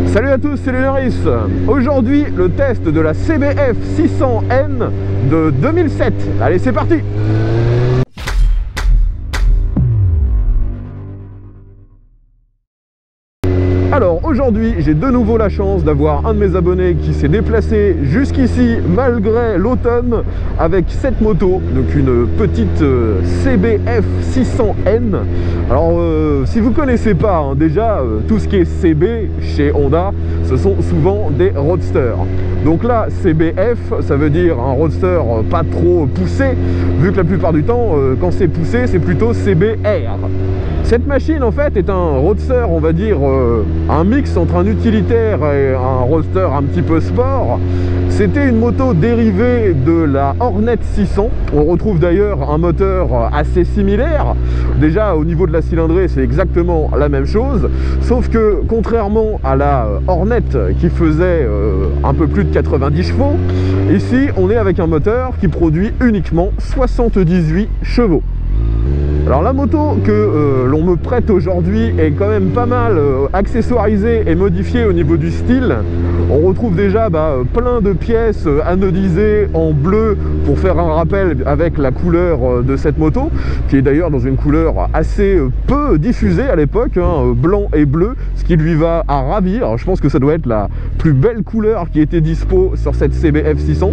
Salut à tous, c'est Lénaris. Aujourd'hui, le test de la CBF 600N de 2007. Allez, c'est parti! Alors aujourd'hui, j'ai de nouveau la chance d'avoir un de mes abonnés qui s'est déplacé jusqu'ici malgré l'automne avec cette moto, donc une petite CBF 600N. Alors si vous connaissez pas hein, déjà tout ce qui est CB chez Honda, ce sont souvent des roadsters. Donc là, CBF, ça veut dire un roadster pas trop poussé, vu que la plupart du temps, quand c'est poussé, c'est plutôt CBR. Cette machine en fait est un roadster, on va dire un mix entre un utilitaire et un roadster un petit peu sport. C'était une moto dérivée de la Hornet 600. On retrouve d'ailleurs un moteur assez similaire. Déjà au niveau de la cylindrée, c'est exactement la même chose, sauf que contrairement à la Hornet qui faisait un peu plus de 90 chevaux, ici on est avec un moteur qui produit uniquement 78 chevaux. Alors la moto que l'on me prête aujourd'hui est quand même pas mal accessoirisée et modifiée au niveau du style. On retrouve déjà plein de pièces anodisées en bleu pour faire un rappel avec la couleur de cette moto, qui est d'ailleurs dans une couleur assez peu diffusée à l'époque, hein, blanc et bleu, ce qui lui va à ravir. Je pense que ça doit être la plus belle couleur qui était dispo sur cette CBF 600.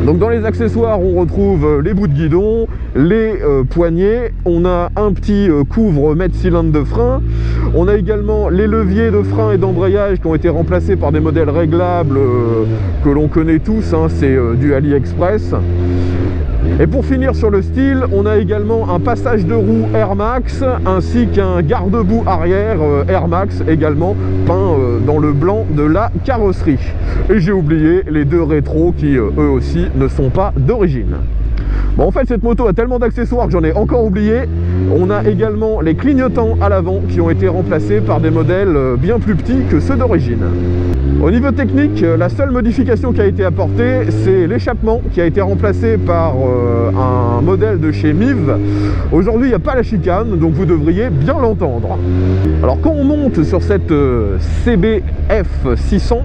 Donc dans les accessoires, on retrouve les bouts de guidon, les poignées, on a un petit couvre-mètre cylindre de frein, on a également les leviers de frein et d'embrayage qui ont été remplacés par des modèles réglables que l'on connaît tous, hein, c'est du AliExpress. Et pour finir sur le style, on a également un passage de roue Air Max ainsi qu'un garde-boue arrière Air Max également peint dans le blanc de la carrosserie. Et j'ai oublié les deux rétros qui eux aussi ne sont pas d'origine. Bon, en fait cette moto a tellement d'accessoires que j'en ai encore oublié. On a également les clignotants à l'avant qui ont été remplacés par des modèles bien plus petits que ceux d'origine. Au niveau technique, la seule modification qui a été apportée, c'est l'échappement qui a été remplacé par un modèle de chez MIV. Aujourd'hui, il n'y a pas la chicane, donc vous devriez bien l'entendre. Alors quand on monte sur cette CBF 600,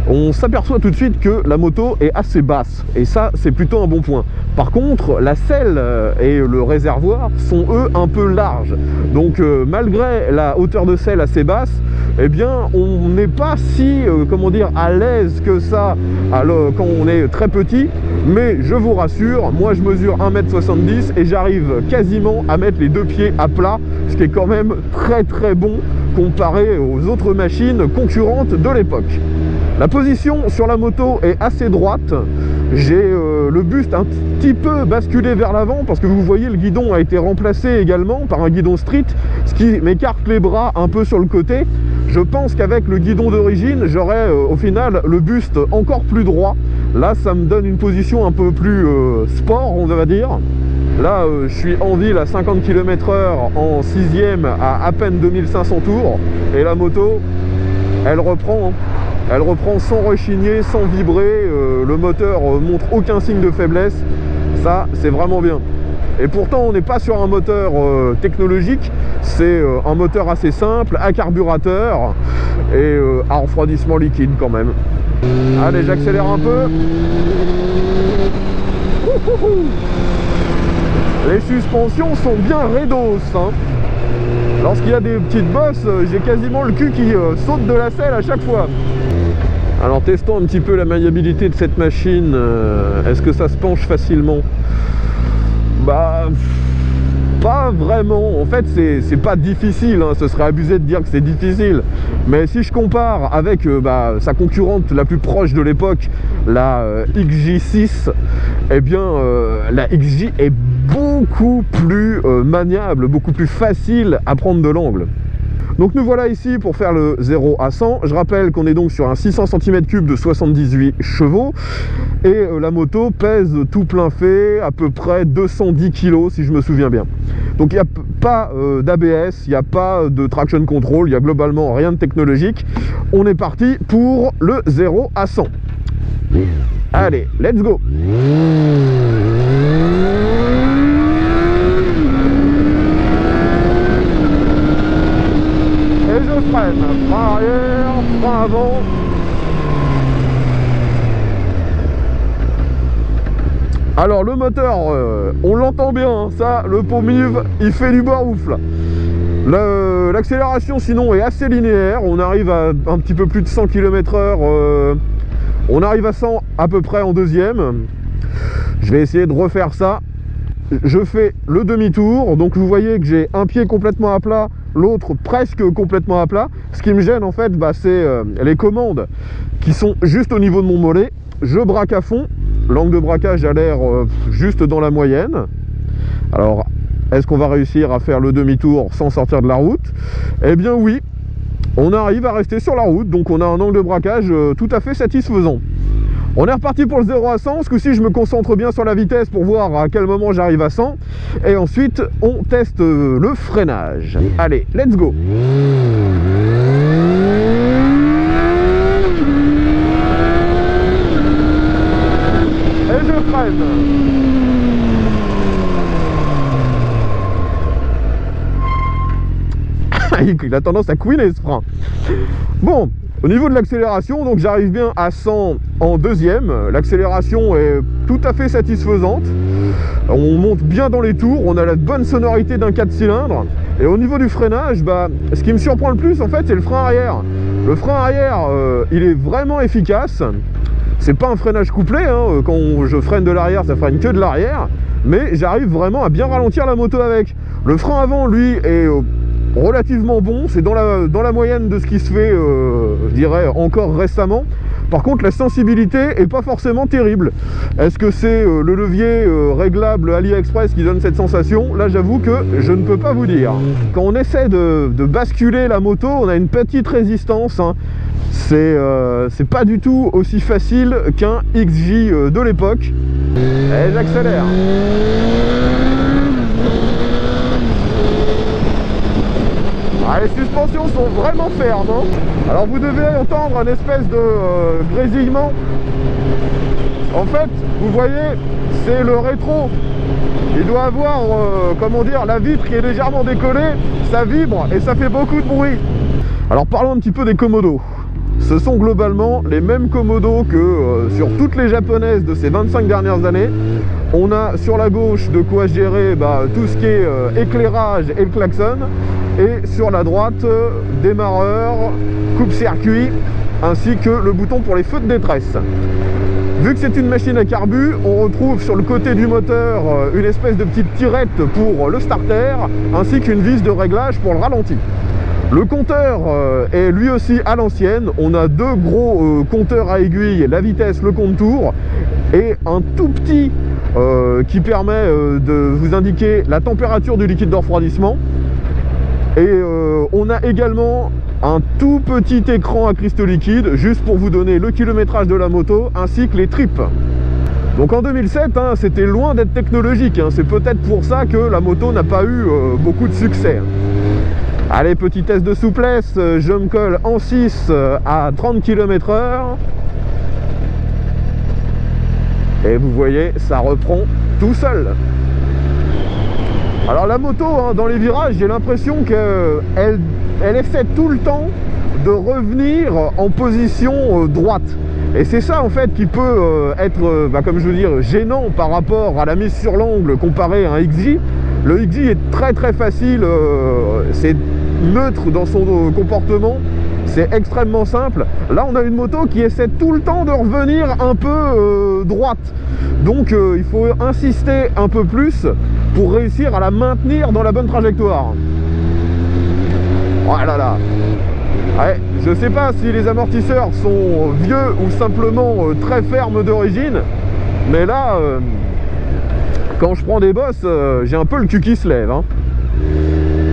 on s'aperçoit tout de suite que la moto est assez basse. Et ça, c'est plutôt un bon point. Par contre, la selle et le réservoir sont eux un peu larges. Donc malgré la hauteur de selle assez basse, eh bien on n'est pas si comment dire à l'aise que ça quand on est très petit. Mais je vous rassure, moi je mesure 1m70 et j'arrive quasiment à mettre les deux pieds à plat, ce qui est quand même très bon comparé aux autres machines concurrentes de l'époque. La position sur la moto est assez droite. J'ai le buste un petit peu basculé vers l'avant parce que vous voyez le guidon a été remplacé également par un guidon street, ce qui m'écarte les bras un peu sur le côté. Je pense qu'avec le guidon d'origine, j'aurai au final le buste encore plus droit. Là, ça me donne une position un peu plus sport, on va dire. Là, je suis en ville à 50 km/h en 6e à peine 2500 tours. Et la moto, elle reprend. Elle reprend sans rechigner, sans vibrer, le moteur montre aucun signe de faiblesse, ça c'est vraiment bien. Et pourtant on n'est pas sur un moteur technologique, c'est un moteur assez simple, à carburateur et à refroidissement liquide quand même. Allez, j'accélère un peu. Les suspensions sont bien raidos, hein. Lorsqu'il y a des petites bosses, j'ai quasiment le cul qui saute de la selle à chaque fois. Alors testons un petit peu la maniabilité de cette machine. Est-ce que ça se penche facilement? Bah pas vraiment. En fait c'est pas difficile, hein. Ce serait abusé de dire que c'est difficile. Mais si je compare avec sa concurrente la plus proche de l'époque, la XJ6, eh bien la XJ est beaucoup plus maniable, beaucoup plus facile à prendre de l'angle. Donc nous voilà ici pour faire le 0 à 100. Je rappelle qu'on est donc sur un 600 cm3 de 78 chevaux et la moto pèse tout plein fait à peu près 210 kg si je me souviens bien. Donc il n'y a pas d'ABS, il n'y a pas de traction control, il n'y a globalement rien de technologique. On est parti pour le 0 à 100. Allez, let's go! Et je freine, frein arrière. frein avant. Alors le moteur, on l'entend bien, hein, ça, le Pommiv, il fait du bois ouf là. L'accélération sinon est assez linéaire, on arrive à un petit peu plus de 100 km/h, on arrive à 100 à peu près en deuxième. Je vais essayer de refaire ça. Je fais le demi-tour, donc vous voyez que j'ai un pied complètement à plat, l'autre presque complètement à plat. Ce qui me gêne en fait, c'est les commandes qui sont juste au niveau de mon mollet. Je braque à fond, l'angle de braquage a l'air juste dans la moyenne. Alors, est-ce qu'on va réussir à faire le demi-tour sans sortir de la route? Eh bien oui, on arrive à rester sur la route, donc on a un angle de braquage tout à fait satisfaisant. On est reparti pour le 0 à 100, ce coup-ci je me concentre bien sur la vitesse pour voir à quel moment j'arrive à 100. Et ensuite on teste le freinage. Allez, let's go! Et je freine. Il a tendance à couiner ce frein. Bon, au niveau de l'accélération, donc j'arrive bien à 100 en deuxième. L'accélération est tout à fait satisfaisante. On monte bien dans les tours, on a la bonne sonorité d'un 4 cylindres. Et au niveau du freinage, ce qui me surprend le plus en fait, c'est le frein arrière. Le frein arrière, il est vraiment efficace. C'est pas un freinage couplé, hein. Quand je freine de l'arrière, ça freine que de l'arrière. Mais j'arrive vraiment à bien ralentir la moto avec. Le frein avant, lui, est relativement bon, c'est dans la moyenne de ce qui se fait, je dirais, encore récemment. Par contre, la sensibilité est pas forcément terrible. Est-ce que c'est le levier réglable AliExpress qui donne cette sensation? Là, j'avoue que je ne peux pas vous dire. Quand on essaie de basculer la moto, on a une petite résistance, hein. C'est pas du tout aussi facile qu'un XJ de l'époque. Et j'accélère. Ah, les suspensions sont vraiment fermes, hein. Alors vous devez entendre un espèce de grésillement. En fait, vous voyez, c'est le rétro. Il doit avoir, comment dire, la vitre qui est légèrement décollée. Ça vibre et ça fait beaucoup de bruit. Alors parlons un petit peu des commodos. Ce sont globalement les mêmes commodos que sur toutes les japonaises de ces 25 dernières années. On a sur la gauche de quoi gérer tout ce qui est éclairage et le klaxon. Et sur la droite, démarreur, coupe-circuit, ainsi que le bouton pour les feux de détresse. Vu que c'est une machine à carbu, on retrouve sur le côté du moteur une espèce de petite tirette pour le starter, ainsi qu'une vis de réglage pour le ralenti. Le compteur est lui aussi à l'ancienne. On a deux gros compteurs à aiguille, la vitesse, le compte-tour, et un tout petit qui permet de vous indiquer la température du liquide de refroidissement. Et on a également un tout petit écran à cristaux liquides, juste pour vous donner le kilométrage de la moto, ainsi que les tripes. Donc en 2007, hein, c'était loin d'être technologique, hein. C'est peut-être pour ça que la moto n'a pas eu beaucoup de succès. Allez, petit test de souplesse, je me colle en 6 à 30 km/h. Et vous voyez, ça reprend tout seul. Alors la moto, hein, dans les virages, j'ai l'impression qu'elle essaie tout le temps de revenir en position droite. Et c'est ça en fait qui peut être, comme je veux dire, gênant par rapport à la mise sur l'angle comparé à un XJ. Le XJ est très facile, c'est neutre dans son comportement, c'est extrêmement simple. Là on a une moto qui essaie tout le temps de revenir un peu droite. Donc il faut insister un peu plus pour réussir à la maintenir dans la bonne trajectoire. Oh là là. Ouais, je sais pas si les amortisseurs sont vieux ou simplement très fermes d'origine, mais là, quand je prends des bosses, j'ai un peu le cul qui se lève, hein.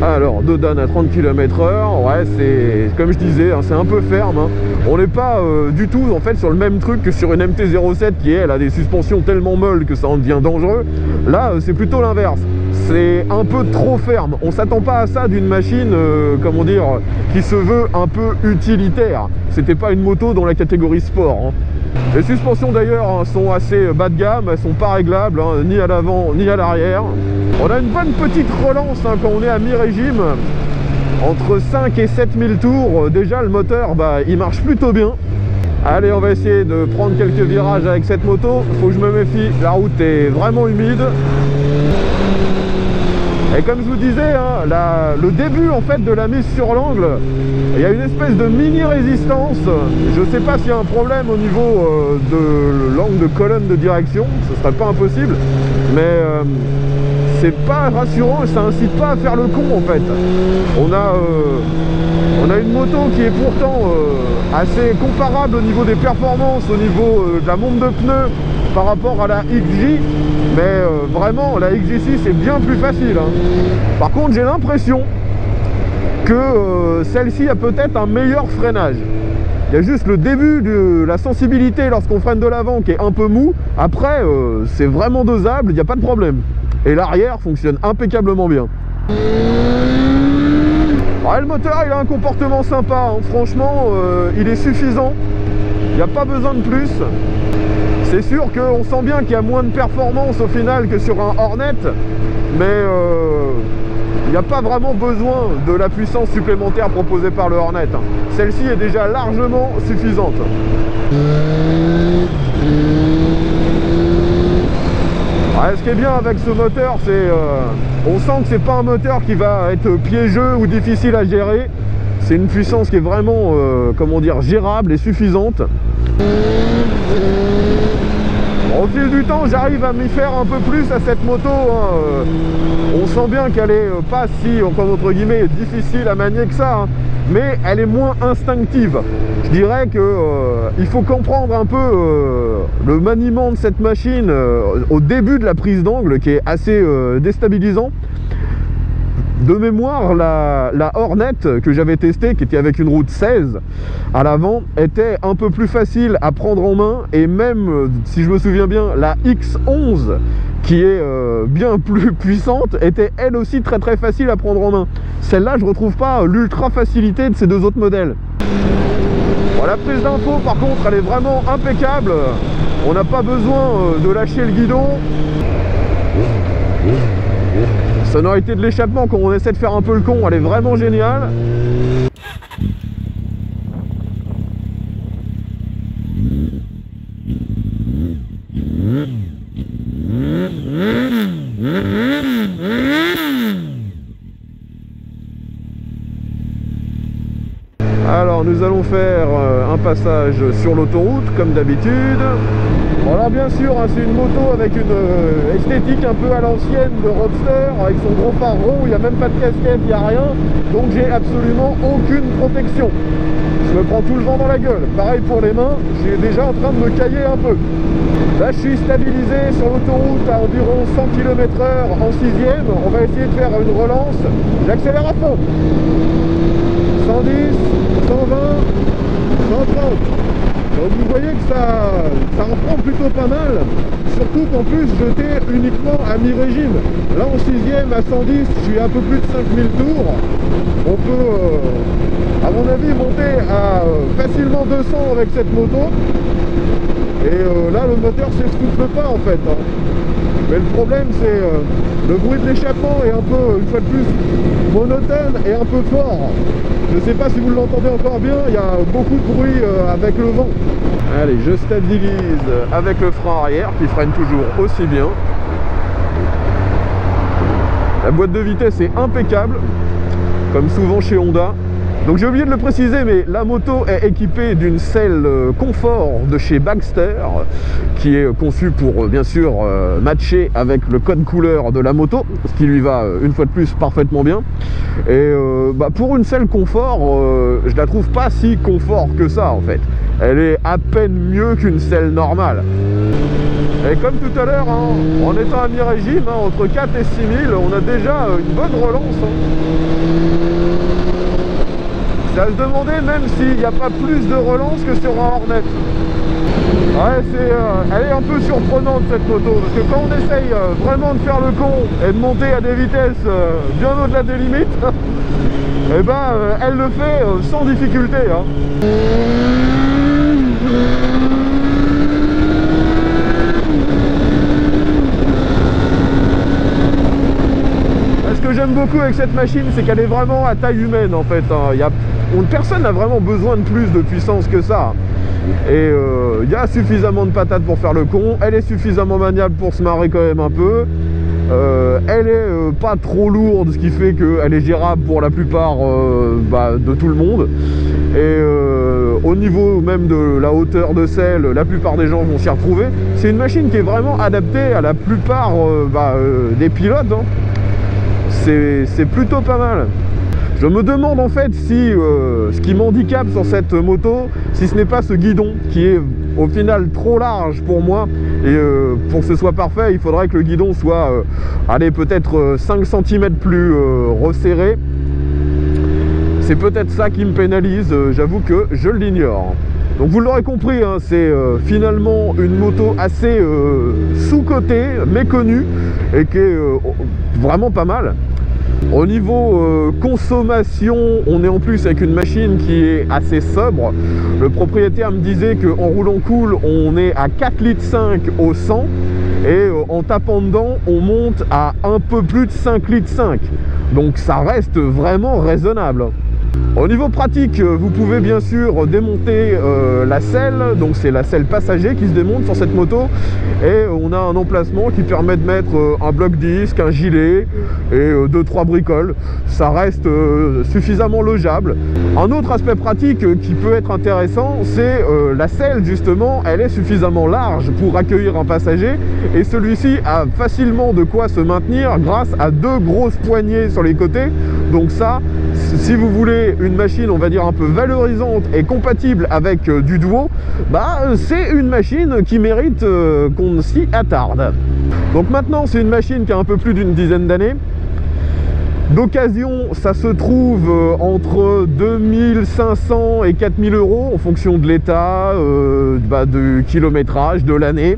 Alors, Dodane à 30 km/h, ouais, c'est comme je disais, hein, c'est un peu ferme, hein. On n'est pas du tout en fait sur le même truc que sur une MT-07 qui elle a des suspensions tellement molles que ça en devient dangereux. Là, c'est plutôt l'inverse. C'est un peu trop ferme. On s'attend pas à ça d'une machine, comment dire, qui se veut un peu utilitaire. C'était pas une moto dans la catégorie sport, hein. Les suspensions d'ailleurs, hein, sont assez bas de gamme, elles sont pas réglables, hein, ni à l'avant ni à l'arrière. On a une bonne petite relance, hein, quand on est à mi-régime. entre 5 et 7000 tours, déjà le moteur, bah, il marche plutôt bien. Allez, on va essayer de prendre quelques virages avec cette moto. Faut que je me méfie, la route est vraiment humide. Et comme je vous disais, hein, le début en fait de la mise sur l'angle, il y a une espèce de mini résistance. Je sais pas s'il y a un problème au niveau de l'angle de colonne de direction, ce serait pas impossible, mais c'est pas rassurant et ça incite pas à faire le con en fait. On a une moto qui est pourtant assez comparable au niveau des performances, au niveau de la monte de pneus par rapport à la XJ, mais vraiment la XJ6 est bien plus facile, hein. Par contre j'ai l'impression que celle-ci a peut-être un meilleur freinage. Il y a juste le début de la sensibilité lorsqu'on freine de l'avant qui est un peu mou. Après c'est vraiment dosable, il n'y a pas de problème. Et l'arrière fonctionne impeccablement bien. Ouais, le moteur il a un comportement sympa, hein. Franchement il est suffisant, il n'y a pas besoin de plus. C'est sûr qu'on sent bien qu'il y a moins de performance au final que sur un Hornet, mais il n'y a pas vraiment besoin de la puissance supplémentaire proposée par le Hornet, hein. Celle-ci est déjà largement suffisante. Ouais, ce qui est bien avec ce moteur, c'est on sent que c'est pas un moteur qui va être piégeux ou difficile à gérer. C'est une puissance qui est vraiment comment dire, gérable et suffisante. Au fil du temps, j'arrive à m'y faire un peu plus à cette moto, hein. On sent bien qu'elle est pas si, entre guillemets, difficile à manier que ça, hein. Mais elle est moins instinctive. Je dirais que il faut comprendre un peu le maniement de cette machine au début de la prise d'angle, qui est assez déstabilisant. De mémoire, la Hornet que j'avais testée, qui était avec une route 16 à l'avant, était un peu plus facile à prendre en main, et même, si je me souviens bien, la X11, qui est bien plus puissante, était elle aussi très très facile à prendre en main. Celle-là, je retrouve pas l'ultra facilité de ces deux autres modèles. Bon, la prise d'info, par contre, elle est vraiment impeccable. On n'a pas besoin de lâcher le guidon. Sonorité de l'échappement quand on essaie de faire un peu le con, elle est vraiment géniale. Alors nous allons faire un passage sur l'autoroute comme d'habitude. Bon, alors bien sûr, hein, c'est une moto avec une esthétique un peu à l'ancienne de roadster, avec son gros phare rond, il n'y a même pas de casquette, il n'y a rien, donc j'ai absolument aucune protection. Je me prends tout le vent dans la gueule. Pareil pour les mains, je suis déjà en train de me cailler un peu. Là je suis stabilisé sur l'autoroute à environ 100 km/h en 6ème, on va essayer de faire une relance, j'accélère à fond. 110, 120, 130. Donc vous voyez que ça en prend plutôt pas mal, surtout qu'en plus j'étais uniquement à mi-régime. Là en 6ème à 110, je suis à un peu plus de 5000 tours. On peut, à mon avis, monter à facilement 200 avec cette moto. Et là le moteur s'essouffle pas en fait, hein. Mais le problème c'est le bruit de l'échappement est un peu, une fois de plus, monotone et un peu fort. Je ne sais pas si vous l'entendez encore bien, il y a beaucoup de bruit avec le vent. Allez, je stabilise avec le frein arrière qui freine toujours aussi bien. La boîte de vitesse est impeccable, comme souvent chez Honda. Donc j'ai oublié de le préciser, mais la moto est équipée d'une selle confort de chez Bagster, qui est conçue pour bien sûr matcher avec le code couleur de la moto, ce qui lui va une fois de plus parfaitement bien. Et pour une selle confort, je la trouve pas si confort que ça en fait. Elle est à peine mieux qu'une selle normale. Et comme tout à l'heure, hein, en étant à mi-régime, hein, entre 4 et 6000, on a déjà une bonne relance, hein. C'est à se demander même s'il n'y a pas plus de relance que sur un Hornet. Ouais, elle est un peu surprenante cette moto, parce que quand on essaye vraiment de faire le con et de monter à des vitesses bien au-delà des limites, et ben elle le fait sans difficulté, hein. Ce que j'aime j'aime beaucoup avec cette machine, c'est qu'elle est vraiment à taille humaine en fait. Personne n'a vraiment besoin de plus de puissance que ça. Et il y a suffisamment de patates pour faire le con. Elle est suffisamment maniable pour se marrer quand même un peu. Elle est pas trop lourde, ce qui fait qu'elle est gérable pour la plupart de tout le monde. Et au niveau même de la hauteur de selle, la plupart des gens vont s'y retrouver. C'est une machine qui est vraiment adaptée à la plupart des pilotes, hein. C'est plutôt pas mal. Je me demande en fait si ce qui m'handicape sur cette moto, si ce n'est pas ce guidon qui est au final trop large pour moi. Et pour que ce soit parfait, il faudrait que le guidon soit peut-être 5 cm plus resserré. C'est peut-être ça qui me pénalise, j'avoue que je l'ignore. Donc vous l'aurez compris, hein, c'est finalement une moto assez sous-cotée, méconnue, et qui est vraiment pas mal. Au niveau consommation, on est en plus avec une machine qui est assez sobre. Le propriétaire me disait qu'en roulant cool, on est à 4,5 litres au 100 et en tapant dedans, on monte à un peu plus de 5,5 litres. Donc ça reste vraiment raisonnable. Au niveau pratique, vous pouvez bien sûr démonter la selle, donc c'est la selle passager qui se démonte sur cette moto, et on a un emplacement qui permet de mettre un bloc disque, un gilet et 2-3 bricoles. Ça reste suffisamment logeable. Un autre aspect pratique qui peut être intéressant, c'est la selle justement, elle est suffisamment large pour accueillir un passager, et celui-ci a facilement de quoi se maintenir grâce à 2 grosses poignées sur les côtés. Donc ça, si vous voulez une machine, on va dire un peu valorisante et compatible avec du duo, c'est une machine qui mérite qu'on s'y attarde. Donc maintenant, c'est une machine qui a un peu plus d'une dizaine d'années. D'occasion, ça se trouve entre 2500 et 4000 euros en fonction de l'état, du kilométrage, de l'année.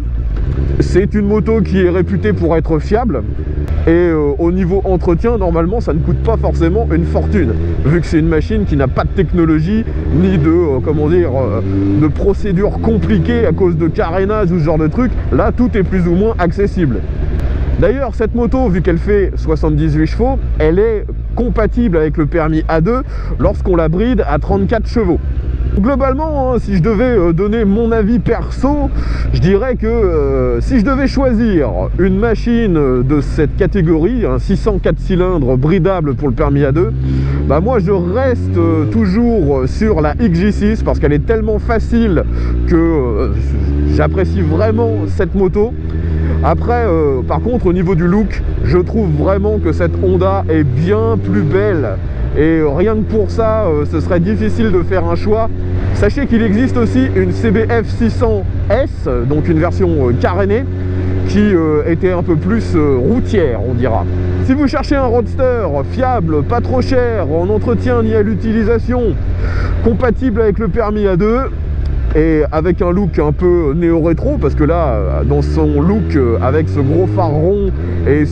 C'est une moto qui est réputée pour être fiable. Et au niveau entretien, normalement, ça ne coûte pas forcément une fortune, vu que c'est une machine qui n'a pas de technologie, ni de, de procédures compliquées à cause de carénage ou ce genre de truc. Là, tout est plus ou moins accessible. D'ailleurs, cette moto, vu qu'elle fait 78 chevaux, elle est compatible avec le permis A2 lorsqu'on la bride à 34 chevaux. Globalement, hein, si je devais donner mon avis perso, je dirais que si je devais choisir une machine de cette catégorie, un 604 cylindres bridable pour le permis A2, moi je reste toujours sur la XJ6 parce qu'elle est tellement facile que j'apprécie vraiment cette moto. Après, par contre, au niveau du look, je trouve vraiment que cette Honda est bien plus belle. Et rien que pour ça, ce serait difficile de faire un choix. Sachez qu'il existe aussi une CBF 600S, donc une version carénée, qui était un peu plus routière, on dira. Si vous cherchez un roadster fiable, pas trop cher, en entretien ni à l'utilisation, compatible avec le permis A2, et avec un look un peu néo-rétro, parce que là, dans son look, avec ce gros phare rond et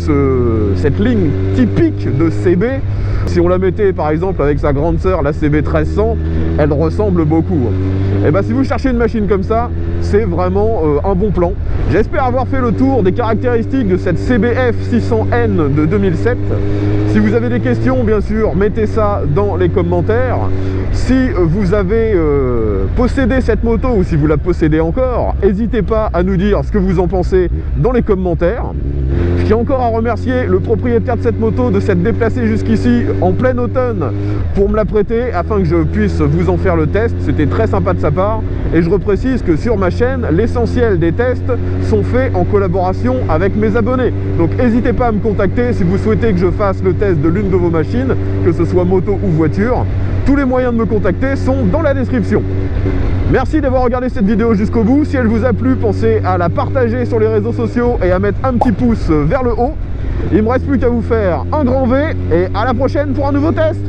cette ligne typique de CB, si on la mettait par exemple avec sa grande sœur, la CB 1300, elle ressemble beaucoup. Et si vous cherchez une machine comme ça, c'est vraiment un bon plan. J'espère avoir fait le tour des caractéristiques de cette CBF 600N de 2007. Si vous avez des questions, bien sûr, mettez ça dans les commentaires. Si vous avez possédé cette moto ou si vous la possédez encore, n'hésitez pas à nous dire ce que vous en pensez dans les commentaires. Je tiens encore à remercier le propriétaire de cette moto de s'être déplacé jusqu'ici en plein automne pour me la prêter afin que je puisse vous en faire le test. C'était très sympa de sa part et je reprécise que sur ma chaîne, l'essentiel des tests sont faits en collaboration avec mes abonnés. Donc n'hésitez pas à me contacter si vous souhaitez que je fasse le test de l'une de vos machines, que ce soit moto ou voiture. Tous les moyens de me contacter sont dans la description. Merci d'avoir regardé cette vidéo jusqu'au bout. Si elle vous a plu, pensez à la partager sur les réseaux sociaux et à mettre un petit pouce vers le haut. Il ne me reste plus qu'à vous faire un grand V et à la prochaine pour un nouveau test.